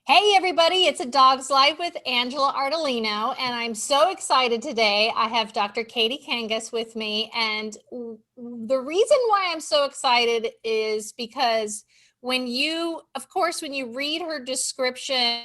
Hey everybody, it's A Dog's Life with Angela Ardolino, and I'm so excited today. I have Dr. Katie Kangas with me, and the reason why I'm so excited is because when you read her description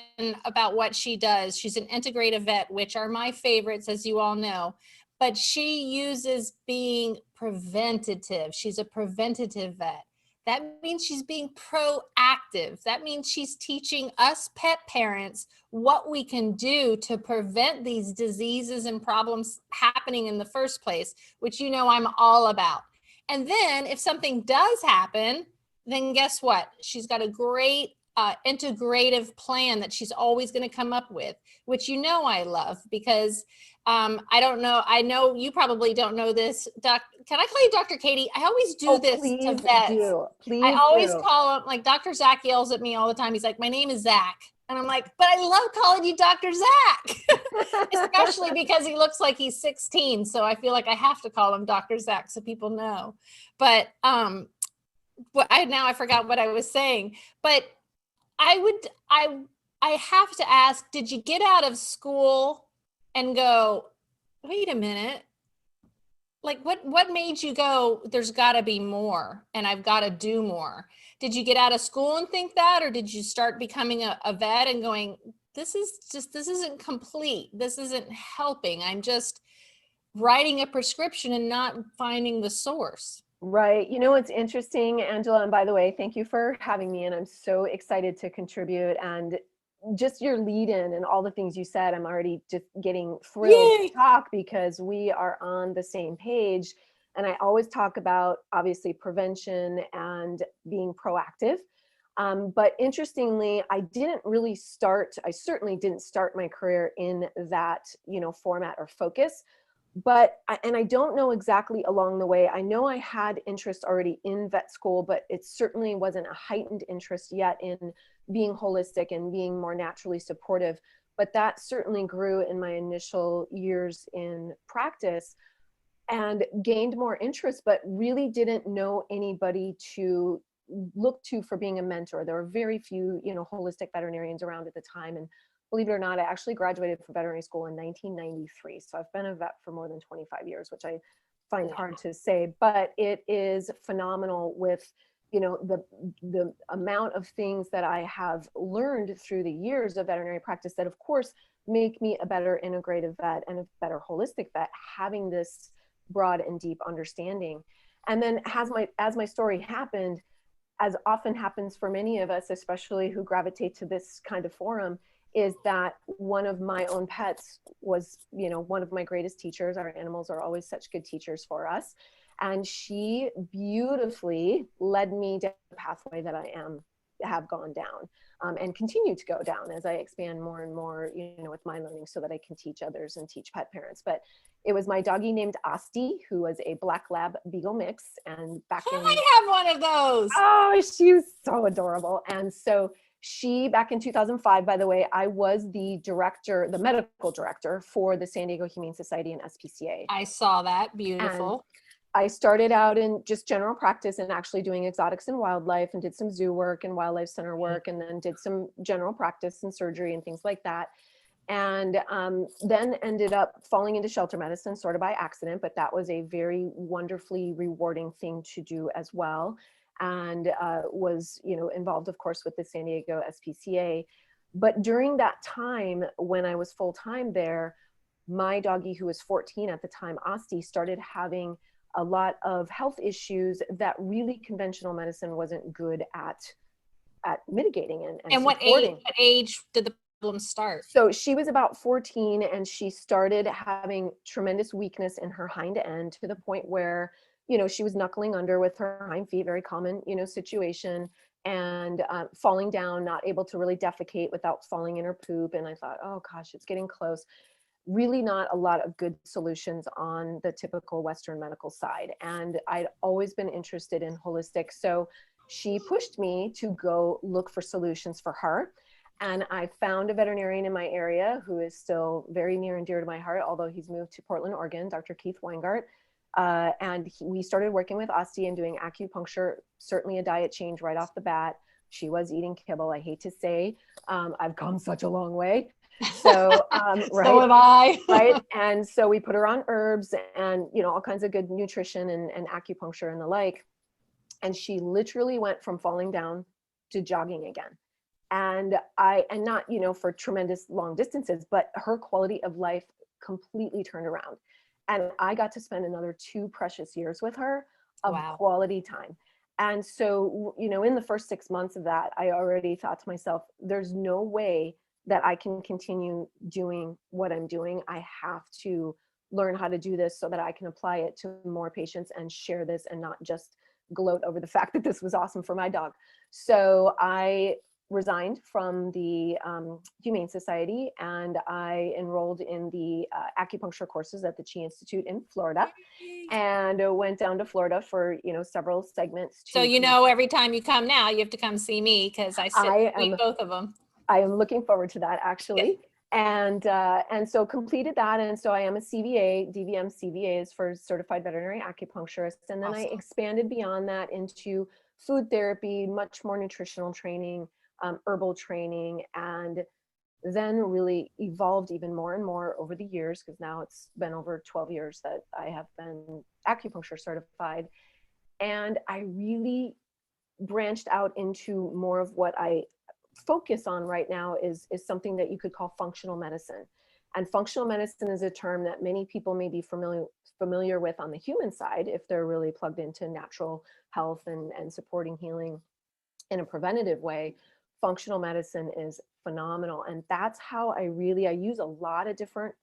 about what she does, she's an integrative vet, which are my favorites, as you all know, but she uses being preventative. She's a preventative vet. That means she's being proactive. That means she's teaching us pet parents what we can do to prevent these diseases and problems happening in the first place, which you know I'm all about. And then if something does happen, then guess what? She's got a great integrative plan that she's always going to come up with, which you know I love because I don't know. I know you probably don't know this. Can I call you Dr. Katie? I always do this to Please vets. do. I Please always do. call him, like, Dr. Zach yells at me all the time. He's like, my name is Zach. And I'm like, but I love calling you Dr. Zach, especially because he looks like he's 16. So I feel like I have to call him Dr. Zach so people know. But now I forgot what I was saying. But I would, I have to ask, did you get out of school and go, wait a minute? Like what made you go, there's got to be more and I've got to do more? Did you get out of school and think that, or did you start becoming a vet and going, this isn't complete. This isn't helping. I'm just writing a prescription and not finding the source. Right. You know, it's interesting, Angela. And by the way, thank you for having me. And I'm so excited to contribute. And just your lead in and all the things you said, I'm already just getting thrilled to Yay. talk because we are on the same page. And I always talk about obviously prevention and being proactive. But interestingly, I certainly didn't start my career in that, format or focus. And I don't know exactly along the way. I know I had interest already in vet school, but it certainly wasn't a heightened interest yet in being holistic and being more naturally supportive. But that certainly grew in my initial years in practice and gained more interest, but really didn't know anybody to look to for being a mentor. There were very few, holistic veterinarians around at the time. And believe it or not, I actually graduated from veterinary school in 1993. So I've been a vet for more than 25 years, which I find hard to say, but it is phenomenal with, the amount of things that I have learned through the years of veterinary practice that of course make me a better integrative vet and a better holistic vet, having this broad and deep understanding. And then as my story happened, as often happens for many of us, especially who gravitate to this kind of forum, is that one of my own pets was, one of my greatest teachers. Our animals are always such good teachers for us. And she beautifully led me down the pathway that have gone down and continue to go down as I expand more and more, with my learning so that I can teach others and teach pet parents. But it was my doggie named Asti, who was a black lab beagle mix. And back in, I have one of those. oh, she was so adorable. And so she, back in 2005, by the way, I was the medical director for the San Diego Humane Society and SPCA. I saw that. And Beautiful. I started out in just general practice and actually doing exotics and wildlife and did some zoo work and wildlife center work, and then did some general practice and surgery and things like that. And then ended up falling into shelter medicine sort of by accident, but that was a very wonderfully rewarding thing to do as well. And was, involved, of course, with the San Diego SPCA. But during that time, when I was full-time there, my doggie, who was 14 at the time, Asti, started having a lot of health issues that really conventional medicine wasn't good at mitigating and What supporting. age did the problem start? So she was about 14 and she started having tremendous weakness in her hind end to the point where, she was knuckling under with her hind feet, very common, situation, and falling down, not able to really defecate without falling in her poop. And I thought, oh gosh, it's getting close. Really not a lot of good solutions on the typical Western medical side. And I'd always been interested in holistic. So she pushed me to go look for solutions for her. And I found a veterinarian in my area who is still very near and dear to my heart, although he's moved to Portland, Oregon, Dr. Keith Weingart. We started working with Asti and doing acupuncture, certainly a diet change right off the bat. She was eating kibble. I hate to say, I've come such a long way. So, right. So have I. Right. And so we put her on herbs and, all kinds of good nutrition and acupuncture and the like. And she literally went from falling down to jogging again. And not, for tremendous long distances, but her quality of life completely turned around. And I got to spend another 2 precious years with her of Wow. quality time. And so, in the first 6 months of that, I already thought to myself, there's no way that I can continue doing what I'm doing. I have to learn how to do this so that I can apply it to more patients and share this and not just gloat over the fact that this was awesome for my dog. So I resigned from the Humane Society and I enrolled in the acupuncture courses at the Chi Institute in Florida, and went down to Florida for several segments. So every time you come now, you have to come see me because I sit both of them. I am looking forward to that, actually. Yeah. And so completed that. And so I am a CVA. DVM CVA is for Certified Veterinary Acupuncturist. And then awesome. I expanded beyond that into food therapy, much more nutritional training, herbal training, and then really evolved even more and more over the years, because now it's been over 12 years that I have been acupuncture certified. And I really branched out into more of what I focus on right now is something that you could call functional medicine. And functional medicine is a term that many people may be familiar with on the human side if they're really plugged into natural health and supporting healing in a preventative way. Functional medicine is phenomenal. And that's how I use a lot of different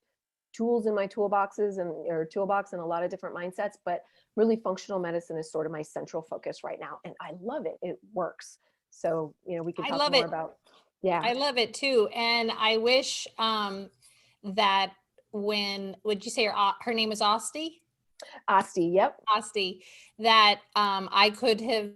tools in my toolbox and a lot of different mindsets, but really functional medicine is sort of my central focus right now. And I love it. It works. So, we can talk more about, yeah. I love it too. And I wish that would you say her name was Asti? Asti, yep. Asti, that I could have,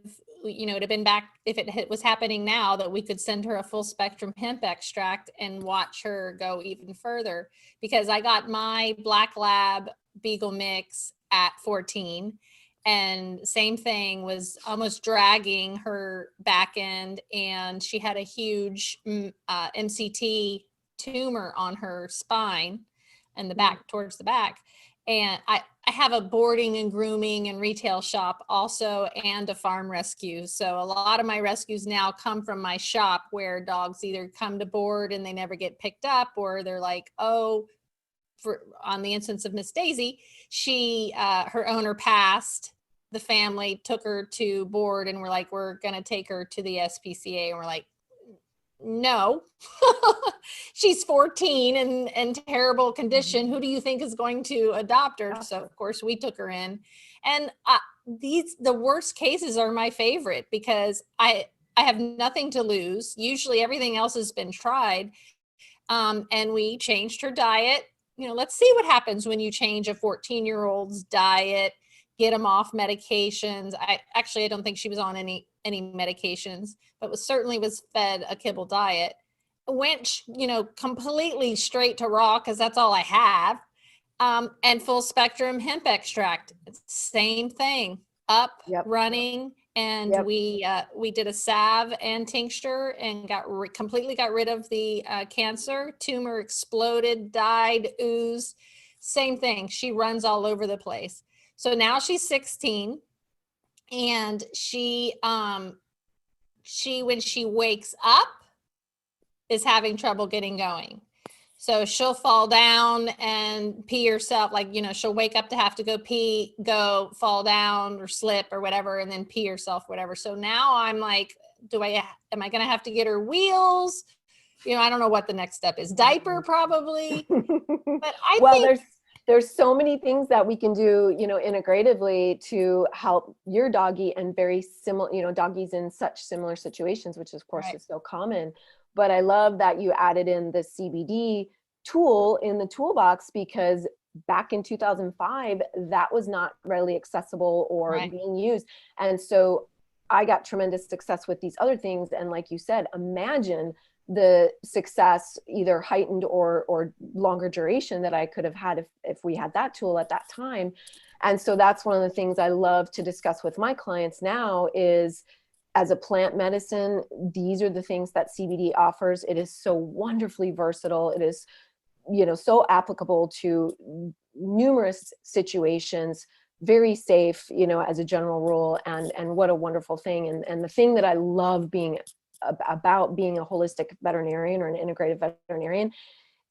it would have been back if it was happening now, that we could send her a full spectrum hemp extract and watch her go even further, because I got my Black Lab Beagle mix at 14. And same thing, was almost dragging her back end, and she had a huge MCT tumor on her spine and the back, towards the back. And I have a boarding and grooming and retail shop also, and a farm rescue. So a lot of my rescues now come from my shop, where dogs either come to board and they never get picked up, or they're like, on the instance of Miss Daisy, her owner passed, the family took her to board, and we're like, we're going to take her to the SPCA. And we're like, no, she's 14 and in terrible condition. Who do you think is going to adopt her? So of course we took her in, and the worst cases are my favorite, because I have nothing to lose. Usually everything else has been tried. And we changed her diet. Let's see what happens when you change a 14-year-old's diet, get them off medications. I don't think she was on any medications, but certainly was fed a kibble diet. Went, completely straight to raw, because that's all I have. And full spectrum hemp extract, same thing, up, running. And we did a salve and tincture, and completely got rid of the cancer. Tumor exploded, died, oozed. Same thing. She runs all over the place. So now she's 16, and she when she wakes up is having trouble getting going. So she'll fall down and pee herself. She'll wake up to have to go pee, fall down or slip or whatever, and then pee herself, whatever. So now I'm like, am I going to have to get her wheels? I don't know what the next step is. Diaper, probably. But there's so many things that we can do, integratively to help your doggy, and very similar, doggies in such similar situations, which of course is so common. But I love that you added in the CBD tool in the toolbox, because back in 2005, that was not readily accessible or being used. And so I got tremendous success with these other things. And like you said, imagine the success, either heightened or longer duration, that I could have had if we had that tool at that time. And so that's one of the things I love to discuss with my clients now is, as a plant medicine, these are the things that CBD offers. It is so wonderfully versatile. It is, so applicable to numerous situations, very safe, as a general rule. And what a wonderful thing. And the thing that I love about being a holistic veterinarian or an integrative veterinarian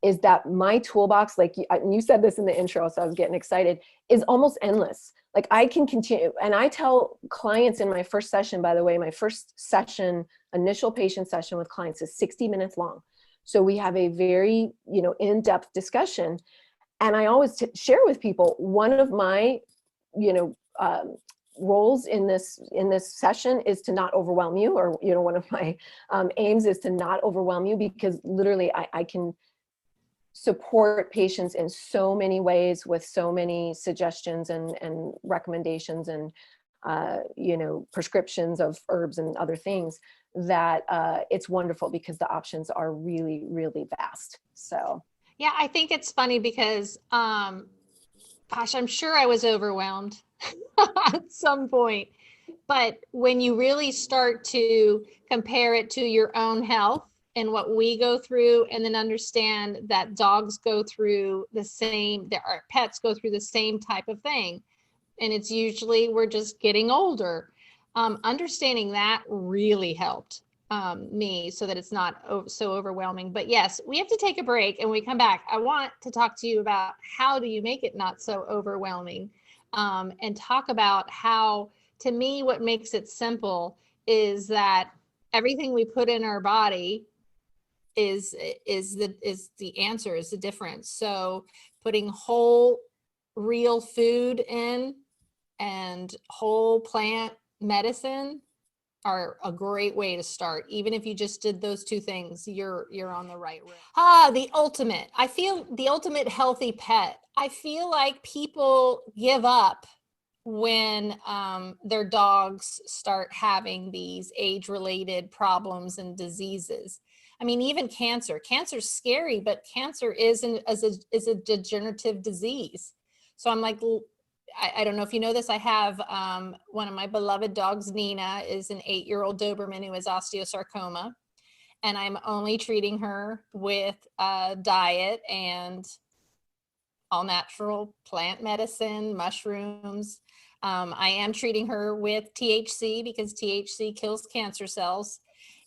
is that my toolbox, like you said this in the intro, so I was getting excited, is almost endless. Like I can continue. And I tell clients in my first session, by the way, my first session, initial patient session with clients is 60 minutes long. So we have a very, in-depth discussion. And I always share with people, one of my, roles in this session is to not overwhelm you, or, one of my aims is to not overwhelm you, because literally I can support patients in so many ways with so many suggestions and recommendations and prescriptions of herbs and other things, that it's wonderful because the options are really, really vast. So Yeah, I think it's funny because gosh, I'm sure I was overwhelmed at some point, but when you really start to compare it to your own health and what we go through, and then understand that dogs go through the same, that our pets go through the same type of thing. And it's usually we're just getting older. Understanding that really helped me, so that it's not so overwhelming. But yes, we have to take a break, and when we come back, I want to talk to you about how do you make it not so overwhelming, and talk about how, to me, what makes it simple is that everything we put in our body is the answer, is the difference. So putting whole real food in and whole plant medicine are a great way to start. Even if you just did those two things, you're on the right road. I feel the ultimate healthy pet. I feel like people give up when their dogs start having these age-related problems and diseases. I mean, even cancer. Cancer's scary, but cancer is a degenerative disease. So I'm like, I don't know if you know this. I have one of my beloved dogs, Nina, is an 8-year-old Doberman who has osteosarcoma, and I'm only treating her with diet and all natural plant medicine, mushrooms. I am treating her with THC because THC kills cancer cells.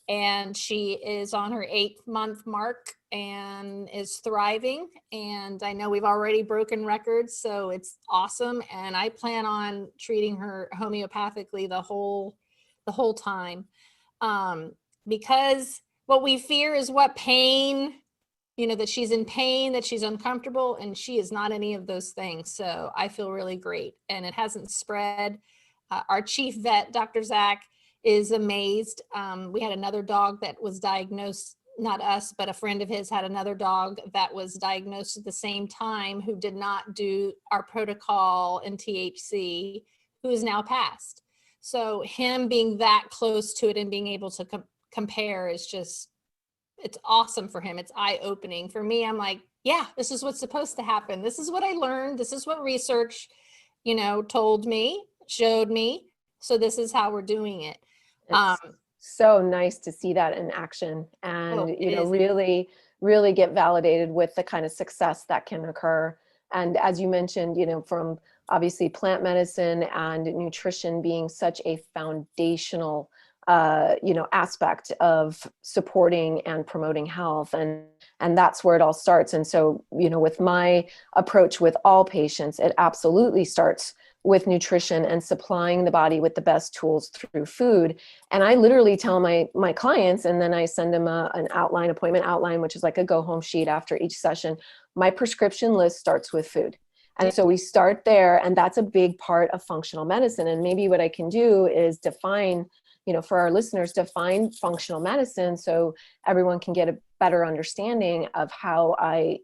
And she is on her 8th month mark and is thriving. And I know we've already broken records, so it's awesome. And I plan on treating her homeopathically the whole time, because what we fear is what pain, that she's in pain, that she's uncomfortable, and she is not any of those things. So I feel really great, and it hasn't spread. Our chief vet, Dr. Zach, is amazed. We had another dog that was diagnosed, not us, but a friend of his had another dog that was diagnosed at the same time, who did not do our protocol in THC, who is now passed. So him being that close to it and being able to compare is just, it's awesome for him. It's eye-opening. For me, I'm like, yeah, this is what's supposed to happen. This is what I learned. This is what research, told me, showed me. So this is how we're doing it. it's so nice to see that in action, and, really, really get validated with the kind of success that can occur. And as you mentioned, from obviously plant medicine and nutrition being such a foundational aspect of supporting and promoting health, and that's where it all starts. And so, with my approach with all patients, it absolutely starts with nutrition and supplying the body with the best tools through food. And I literally tell my clients, and then I send them an appointment outline, which is like a go home sheet after each session. My prescription list starts with food. And so we start there, and that's a big part of functional medicine. And maybe what I can do is define, for our listeners, define functional medicine so everyone can get a better understanding of how I,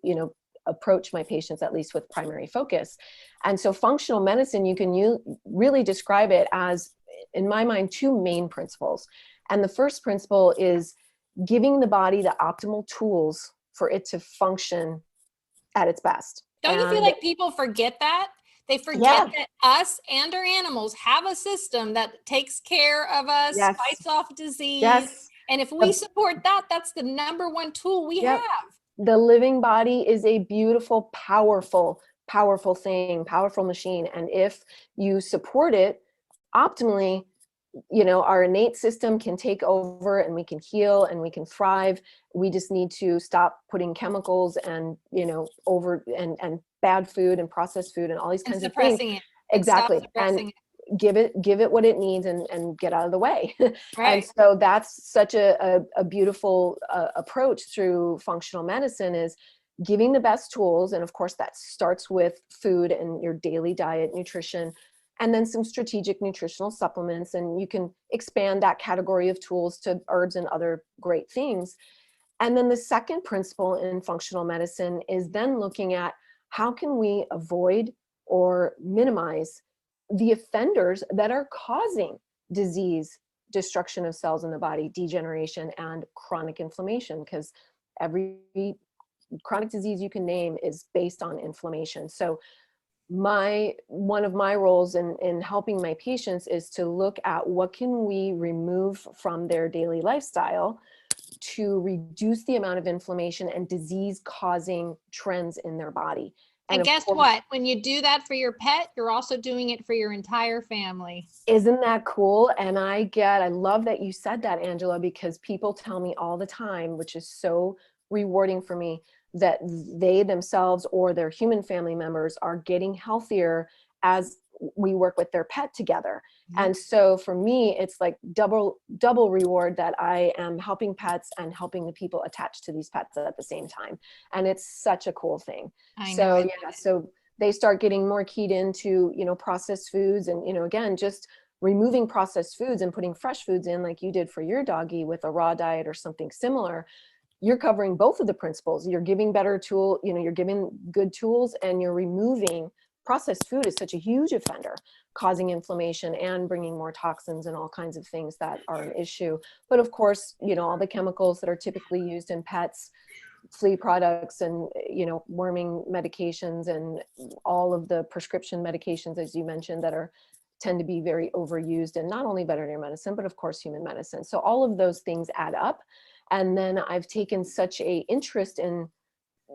approach my patients, at least with primary focus. And so functional medicine, you really describe it as, in my mind, two main principles. And the first principle is giving the body the optimal tools for it to function at its best. Don't you feel like people forget that? They forget Yeah. that us and our animals have a system that takes care of us, Yes. fights off disease. Yes. And if we support that, that's the number one tool we Yep. have. The living body is a beautiful, powerful thing, powerful machine. And if you support it optimally, our innate system can take over and we can heal and we can thrive. We just need to stop putting chemicals and, over and bad food and processed food and all these And kinds of things. suppressing it. Exactly. Stop suppressing it. Give it what it needs and get out of the way. Right. And so that's such a beautiful approach through functional medicine, is giving the best tools. And of course that starts with food and your daily diet, nutrition, and then some strategic nutritional supplements. And you can expand that category of tools to herbs and other great things. And then the second principle in functional medicine is then looking at how can we avoid or minimize the offenders that are causing disease, destruction of cells in the body, degeneration, and chronic inflammation, because every chronic disease you can name is based on inflammation. So one of my roles in helping my patients is to look at what can we remove from their daily lifestyle to reduce the amount of inflammation and disease causing trends in their body. And of guess course, what? When you do that for your pet, you're also doing it for your entire family. Isn't that cool? And I love that you said that, Angela, because people tell me all the time, which is so rewarding for me, that they themselves or their human family members are getting healthier as we work with their pet together. Mhm. And so for me, it's like double reward that I am helping pets and helping the people attached to these pets at the same time. And it's such a cool thing. I So know. yeah, so they start getting more keyed into, processed foods and, again, just removing processed foods and putting fresh foods in, like you did for your doggy with a raw diet or something similar. You're covering both of the principles. You're giving you're giving good tools, and you're removing processed food is such a huge offender, causing inflammation and bringing more toxins and all kinds of things that are an issue. But of course, all the chemicals that are typically used in pets, flea products and, worming medications and all of the prescription medications, as you mentioned, that tend to be very overused in not only veterinary medicine, but of course human medicine. So all of those things add up. And then I've taken such a interest in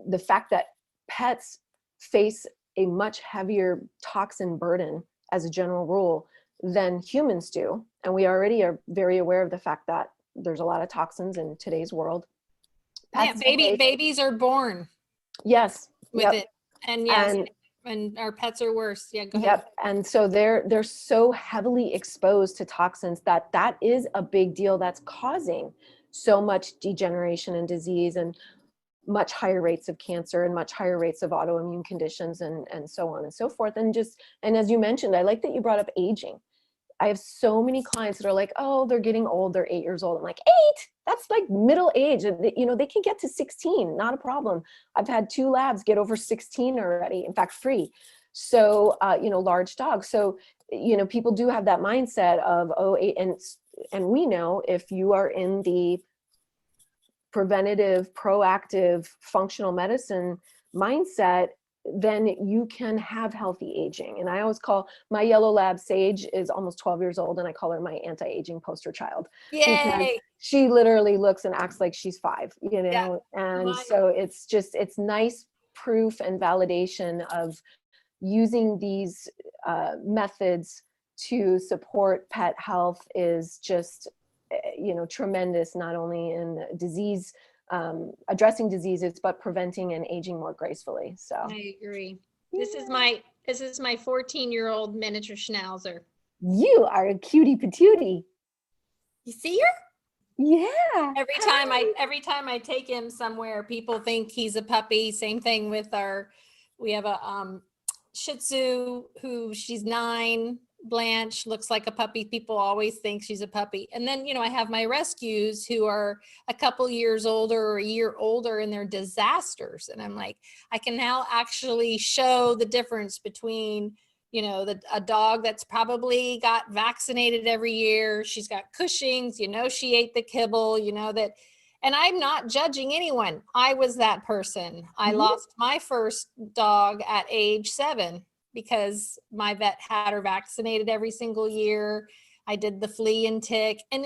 the fact that pets face a much heavier toxin burden as a general rule than humans do. And we already are very aware of the fact that there's a lot of toxins in today's world. Pets, babies are born. Yes. With it. And yes, and our pets are worse. Yeah, go ahead. Yep. And so they're so heavily exposed to toxins that is a big deal. That's causing so much degeneration and disease and much higher rates of cancer and much higher rates of autoimmune conditions and so on and so forth. And as you mentioned, I like that you brought up aging. I have so many clients that are like, oh, they're getting old. They're 8 years old. I'm like, 8? That's like middle age. They can get to 16, not a problem. I've had 2 labs get over 16 already. In fact, 3. So, large dogs. So, people do have that mindset of, oh, 8. And we know if you are in the preventative, proactive, functional medicine mindset, then you can have healthy aging. And I always call my yellow lab Sage is almost 12 years old, and I call her my anti-aging poster child. Yay! Because she literally looks and acts like she's 5, Yeah. and so it's nice proof and validation of using these methods to support pet health is just tremendous, not only in disease, addressing diseases, but preventing and aging more gracefully. So I agree. This is my 14-year-old miniature schnauzer. You are a cutie patootie. You see her? Yeah. Every time I take him somewhere, people think he's a puppy. Same thing with we have a Shih Tzu who she's 9. Blanche looks like a puppy. People always think she's a puppy. And then, I have my rescues who are a couple years older or a year older, and they're disasters. And I'm like, I can now actually show the difference between, a dog that's probably got vaccinated every year. She's got Cushing's, she ate the kibble, that. And I'm not judging anyone. I was that person. I lost my first dog at age 7. because my vet had her vaccinated every single year. I did the flea and tick, and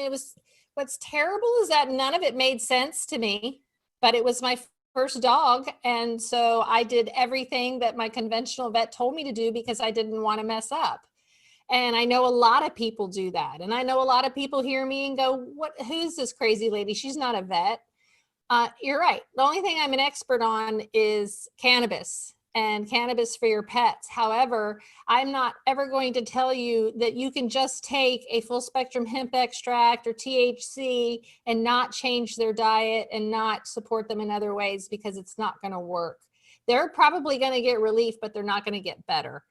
what's terrible is that none of it made sense to me, but it was my first dog. And so I did everything that my conventional vet told me to do because I didn't want to mess up. And I know a lot of people do that. And I know a lot of people hear me and go, who's this crazy lady? She's not a vet. You're right. The only thing I'm an expert on is cannabis and cannabis for your pets. However, I'm not ever going to tell you that you can just take a full spectrum hemp extract or THC and not change their diet and not support them in other ways, because it's not going to work. They're probably going to get relief, but they're not going to get better.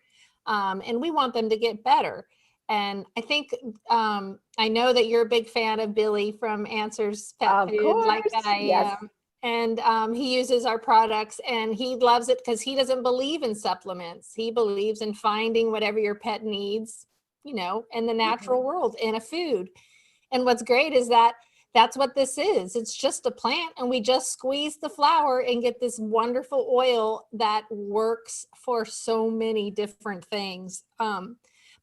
And we want them to get better. And I think, I know that you're a big fan of Billy from Answers Pet Of Food, course, like I yes. am. And he uses our products, and he loves it because he doesn't believe in supplements. He believes in finding whatever your pet needs, in the natural world, in a food. And what's great is that that's what this is. It's just a plant, and we just squeeze the flower and get this wonderful oil that works for so many different things.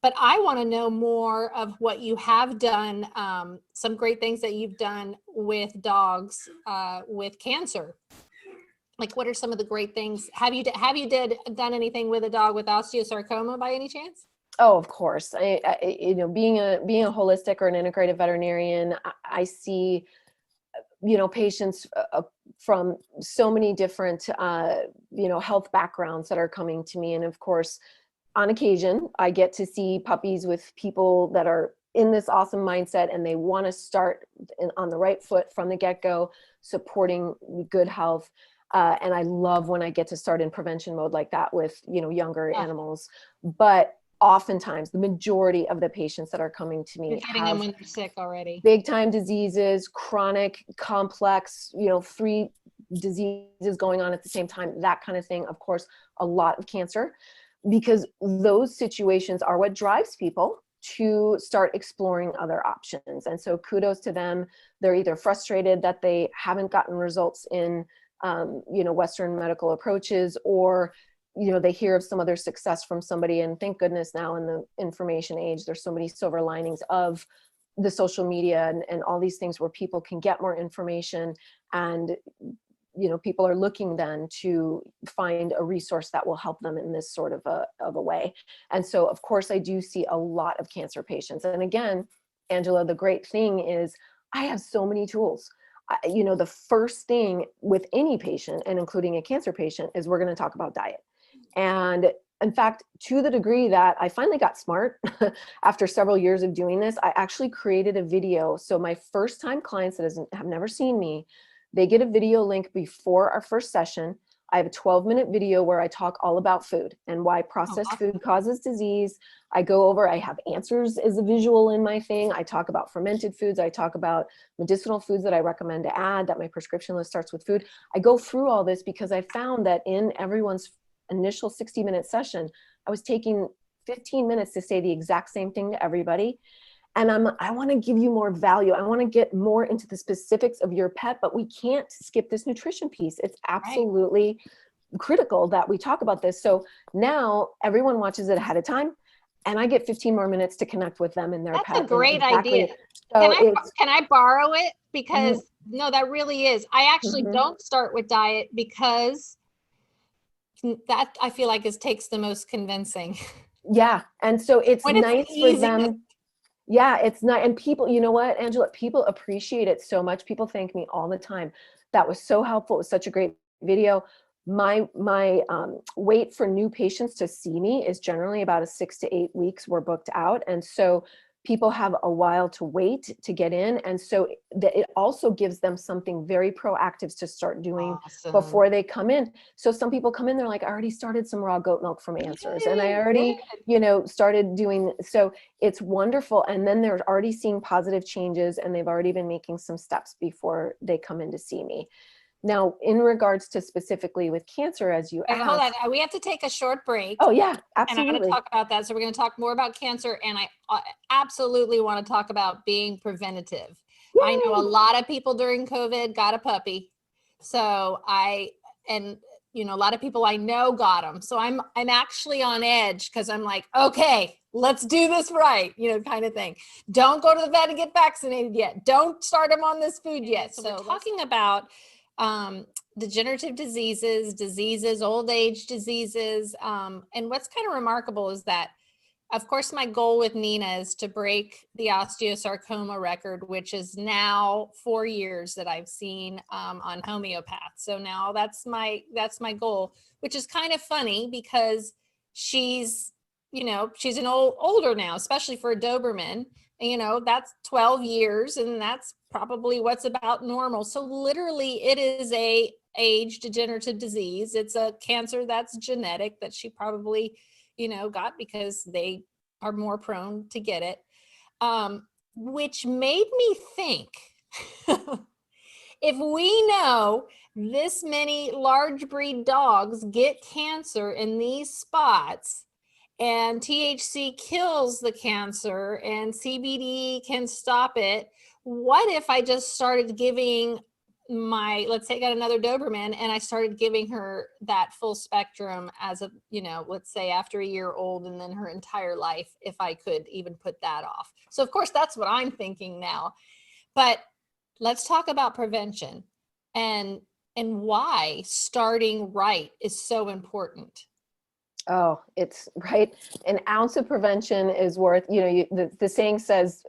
But I want to know more of what you have done, some great things that you've done with dogs with cancer. Like, what are some of the great things? Have you done anything with a dog with osteosarcoma by any chance? Oh, of course. Being a holistic or an integrative veterinarian, I see, patients from so many different, health backgrounds that are coming to me. And of course, on occasion, I get to see puppies with people that are in this awesome mindset, and they want to start on the right foot from the get-go, supporting good health. And I love when I get to start in prevention mode like that with, younger animals. But oftentimes, the majority of the patients that are coming to me You're getting them when they're sick already. Big time diseases, chronic, complex, 3 diseases going on at the same time, that kind of thing. Of course, a lot of cancer, because those situations are what drives people to start exploring other options. And so kudos to them. They're either frustrated that they haven't gotten results in, Western medical approaches, or, they hear of some other success from somebody. And thank goodness now in the information age, there's so many silver linings of the social media and all these things where people can get more information, and people are looking then to find a resource that will help them in this sort of a way. And so, of course, I do see a lot of cancer patients. And again, Angela, the great thing is I have so many tools. The first thing with any patient, and including a cancer patient, is we're going to talk about diet. And in fact, to the degree that I finally got smart after several years of doing this, I actually created a video. So my first time clients that have never seen me, they get a video link before our first session. I have a 12-minute video where I talk all about food and why processed food causes disease. I have answers as a visual in my thing. I talk about fermented foods. I talk about medicinal foods that I recommend to add, that my prescription list starts with food. I go through all this because I found that in everyone's initial 60-minute session, I was taking 15 minutes to say the exact same thing to everybody. And I want to give you more value. I want to get more into the specifics of your pet, but we can't skip this nutrition piece. It's absolutely critical that we talk about this. So now everyone watches it ahead of time, and I get 15 more minutes to connect with them and their pet. That's a great idea. So can I borrow it? Because no, that really is. I actually don't start with diet because that I feel like takes the most convincing. Yeah. And so it's nice for them. Yeah, it's not. And people, you know what, Angela, people appreciate it so much. People thank me all the time. That was so helpful. It was such a great video. My wait for new patients to see me is generally about a 6 to 8 weeks. We're booked out. And so people have a while to wait to get in. And so it also gives them something very proactive to start doing before they come in. So some people come in, they're like, I already started some raw goat milk from Answers, and I already, started doing, so it's wonderful. And then they're already seeing positive changes, and they've already been making some steps before they come in to see me. Now, in regards to specifically with cancer, as you asked. Hold on, we have to take a short break. Oh yeah, absolutely. And I'm going to talk about that. So we're going to talk more about cancer, and I absolutely want to talk about being preventative. Yay! I know a lot of people during COVID got a puppy. So and a lot of people I know got them. So I'm actually on edge because I'm like, okay, let's do this right, kind of thing. Don't go to the vet and get vaccinated yet. Don't start them on this food yet. So we're talking about degenerative diseases, old age diseases. And what's kind of remarkable is that, of course, my goal with Nina is to break the osteosarcoma record, which is now 4 years that I've seen on homeopath. So now that's my goal, which is kind of funny because she's an older now, especially for a Doberman. That's 12 years, and that's probably what's about normal. So literally, it is a age degenerative disease. It's a cancer that's genetic that she probably got because they are more prone to get it, which made me think, if we know this many large breed dogs get cancer in these spots, and THC kills the cancer and CBD can stop it, what if I just started giving let's say I got another Doberman and I started giving her that full spectrum as a, let's say after a year old, and then her entire life, if I could even put that off. So of course, that's what I'm thinking now. But let's talk about prevention and why starting right is so important. Oh, it's right. An ounce of prevention is worth, the saying says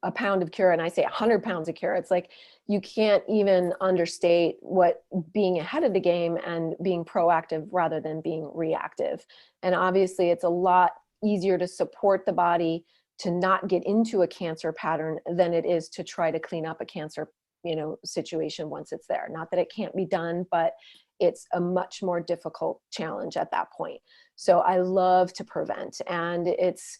a pound of cure, and I say 100 pounds of cure. It's like, you can't even understate what being ahead of the game and being proactive rather than being reactive. And obviously it's a lot easier to support the body to not get into a cancer pattern than it is to try to clean up a cancer, situation once it's there. Not that it can't be done, but it's a much more difficult challenge at that point. So I love to prevent. And it's,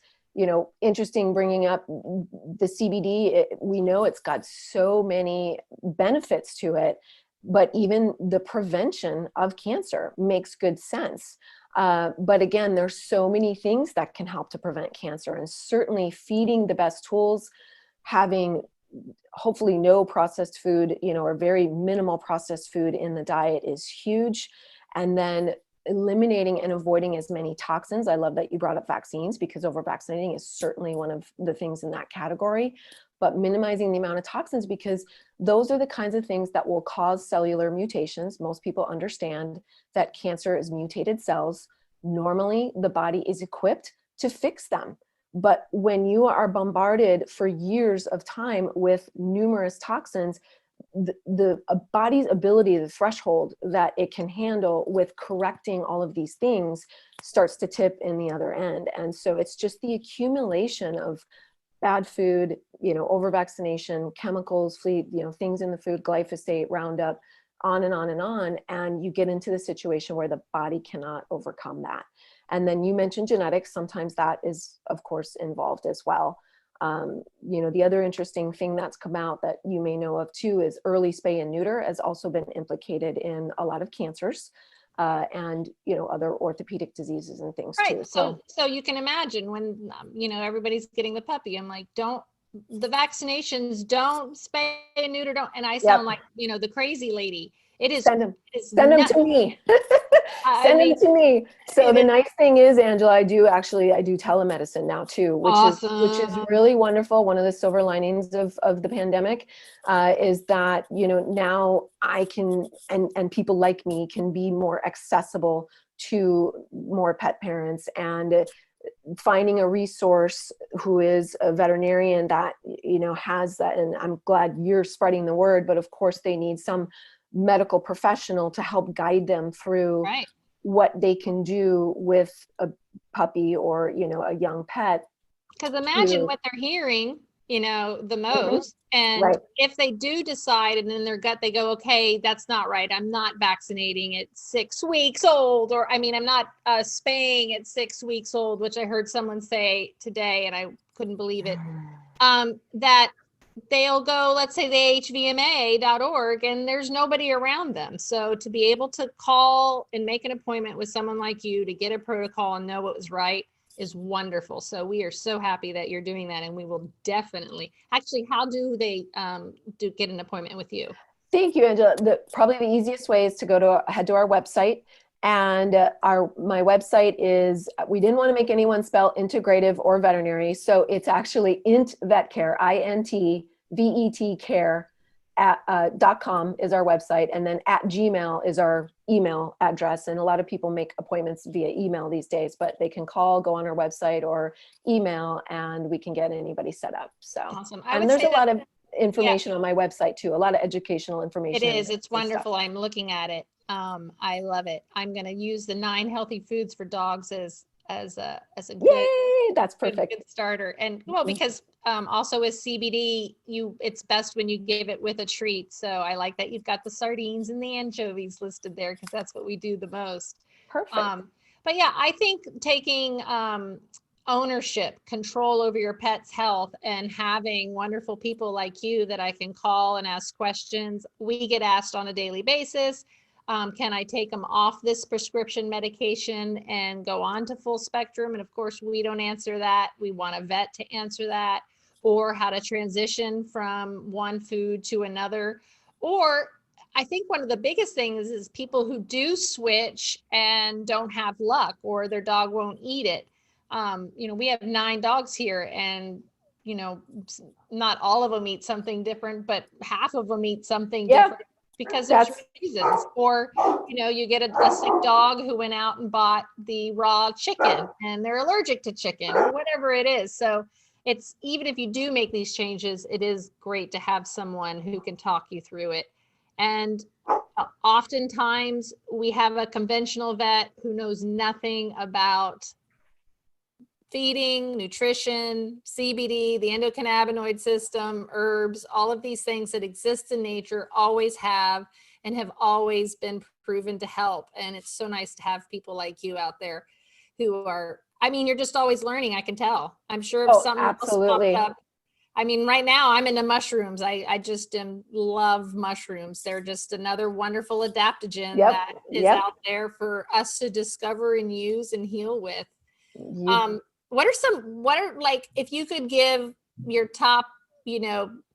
interesting bringing up the CBD. We know it's got so many benefits to it, but even the prevention of cancer makes good sense. But again, there's so many things that can help to prevent cancer, and certainly feeding the best tools, having hopefully no processed food, or very minimal processed food in the diet is huge. And then eliminating and avoiding as many toxins. I love that you brought up vaccines, because over vaccinating is certainly one of the things in that category, but minimizing the amount of toxins, because those are the kinds of things that will cause cellular mutations. Most people understand that cancer is mutated cells. Normally, the body is equipped to fix them. But when you are bombarded for years of time with numerous toxins, the body's ability, the threshold that it can handle with correcting all of these things starts to tip in the other end. And so it's just the accumulation of bad food, over vaccination, chemicals, things in the food, glyphosate, Roundup, on and on and on. And you get into the situation where the body cannot overcome that. And then you mentioned genetics. Sometimes that is, of course, involved as well. The other interesting thing that's come out that you may know of too is early spay and neuter has also been implicated in a lot of cancers, and other orthopedic diseases and things Right. too. So you can imagine when everybody's getting the puppy, I'm like, don't the vaccinations, don't spay and neuter, don't. And I sound like the crazy lady. It is send them to me. Send them to me. So the nice thing is, Angela, I do telemedicine now too, which is really wonderful. One of the silver linings of the pandemic is that, now I can, and people like me can be more accessible to more pet parents, and finding a resource who is a veterinarian that, has that. And I'm glad you're spreading the word, but of course they need some medical professional to help guide them through what they can do with a puppy or, a young pet. Because imagine what they're hearing, the most. And if they do decide and in their gut, they go, okay, that's not right. I'm not vaccinating at 6 weeks old, or I'm not spaying at 6 weeks old, which I heard someone say today, and I couldn't believe it, that they'll go, let's say the hvma.org, and there's nobody around them. So to be able to call and make an appointment with someone like you to get a protocol and know what was right is wonderful. So we are so happy that you're doing that, and we will definitely, actually, how do they get an appointment with you? Thank you, Angela. Probably the easiest way is to head to our website. And my website is, we didn't want to make anyone spell integrative or veterinary. So it's actually int vet care, INTVET care .com is our website. And then @Gmail is our email address. And a lot of people make appointments via email these days, but they can call, go on our website or email, and we can get anybody set up. So, Awesome. and there's a lot of yeah, information on my website too, a lot of educational it information. is. It's and stuff. wonderful. I'm looking at it. I love it. I'm going to use the 9 healthy foods for dogs as a Yay, that's perfect. good starter. And well, because also with CBD, it's best when you give it with a treat. So I like that you've got the sardines and the anchovies listed there, because that's what we do the most. Perfect. But yeah, I think taking ownership, control over your pet's health, and having wonderful people like you that I can call and ask questions. We get asked on a daily basis, can I take them off this prescription medication and go on to full spectrum? And of course, we don't answer that. We want a vet to answer that, or how to transition from one food to another. Or I think one of the biggest things is people who do switch and don't have luck, or their dog won't eat it. We have 9 dogs here, and not all of them eat something different, but half of them eat something different because there's reasons. Or you get a sick dog who went out and bought the raw chicken and they're allergic to chicken, or whatever it is. So it's, even if you do make these changes, it is great to have someone who can talk you through it. And oftentimes we have a conventional vet who knows nothing about feeding, nutrition, CBD, the endocannabinoid system, herbs, all of these things that exist in nature always have and have always been proven to help. And it's so nice to have people like you out there who are, you're just always learning. I can tell. I'm sure if something else popped up. Right now I'm into mushrooms. I just love mushrooms. They're just another wonderful adaptogen that is out there for us to discover and use and heal with. If you could give your top,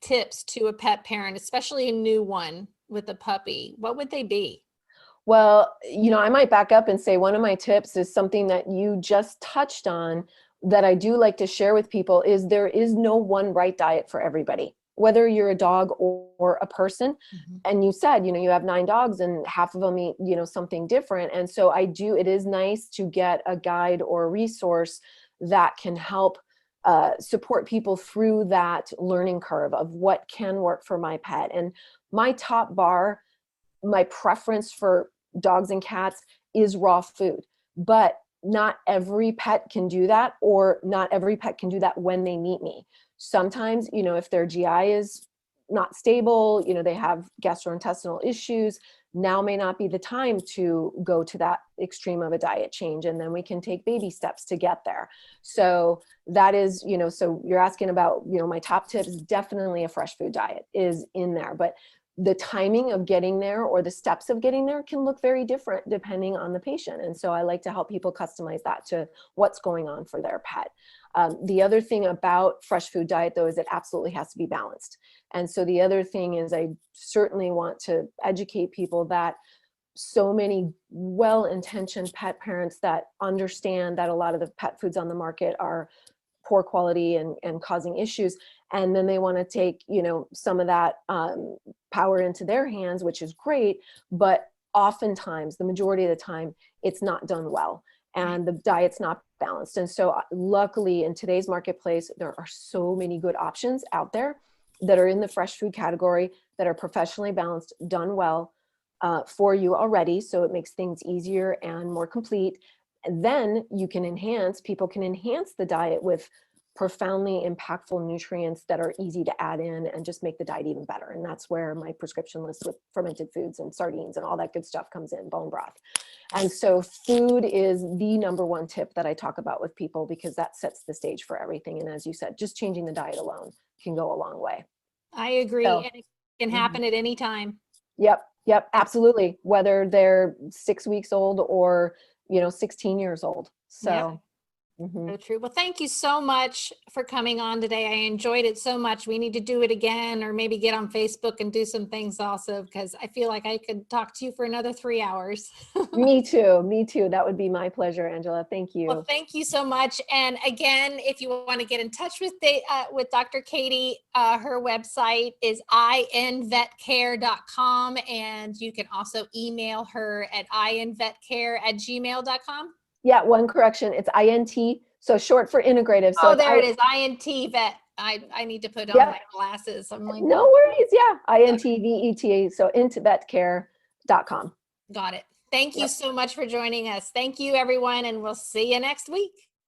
tips to a pet parent, especially a new one with a puppy, what would they be? Well, I might back up and say one of my tips is something that you just touched on that I do like to share with people, is there is no one right diet for everybody, whether you're a dog or a person. Mm-hmm. And you said, you have 9 dogs and half of them eat, something different. And so it is nice to get a guide or a resource that can help support people through that learning curve of what can work for my pet. And my top bar, my preference for dogs and cats is raw food, but not every pet can do that, or not every pet can do that when they meet me. Sometimes, if their GI is not stable, they have gastrointestinal issues, now may not be the time to go to that extreme of a diet change. And then we can take baby steps to get there. So that is, so you're asking about, my top tips, definitely a fresh food diet is in there, but the timing of getting there or the steps of getting there can look very different depending on the patient. And so I like to help people customize that to what's going on for their pet. The other thing about fresh food diet, though, is it absolutely has to be balanced. And so the other thing is I certainly want to educate people that so many well-intentioned pet parents that understand that a lot of the pet foods on the market are poor quality and causing issues. And then they want to take, some of that power into their hands, which is great. But oftentimes, the majority of the time, it's not done well. And the diet's not balanced. And so luckily in today's marketplace, there are so many good options out there that are in the fresh food category that are professionally balanced, done well for you already. So it makes things easier and more complete. And then people can enhance the diet with profoundly impactful nutrients that are easy to add in and just make the diet even better. And that's where my prescription list with fermented foods and sardines and all that good stuff comes in, bone broth. And so food is the number one tip that I talk about with people, because that sets the stage for everything. And as you said, just changing the diet alone can go a long way. I agree. And it can happen at any time. Yep, absolutely. Whether they're 6 weeks old or 16 years old. So Mhm. So true. Well, thank you so much for coming on today. I enjoyed it so much. We need to do it again, or maybe get on Facebook and do some things also, because I feel like I could talk to you for another 3 hours. Me too. Me too. That would be my pleasure, Angela. Thank Well, you. thank you so much. And again, if you want to get in touch with Dr. Katie, her website is invetcare.com. And you can also email her at invetcare@gmail.com. Yeah, one correction. It's INT, so short for integrative. So Oh, it's there it is. INT vet. I need to put on Yep, my glasses. I'm like, no oh, worries. Yeah, INTVETA. So intvetcare.com. got it. Thank you Yep. so much for joining us. Thank you, everyone. And we'll see you next week.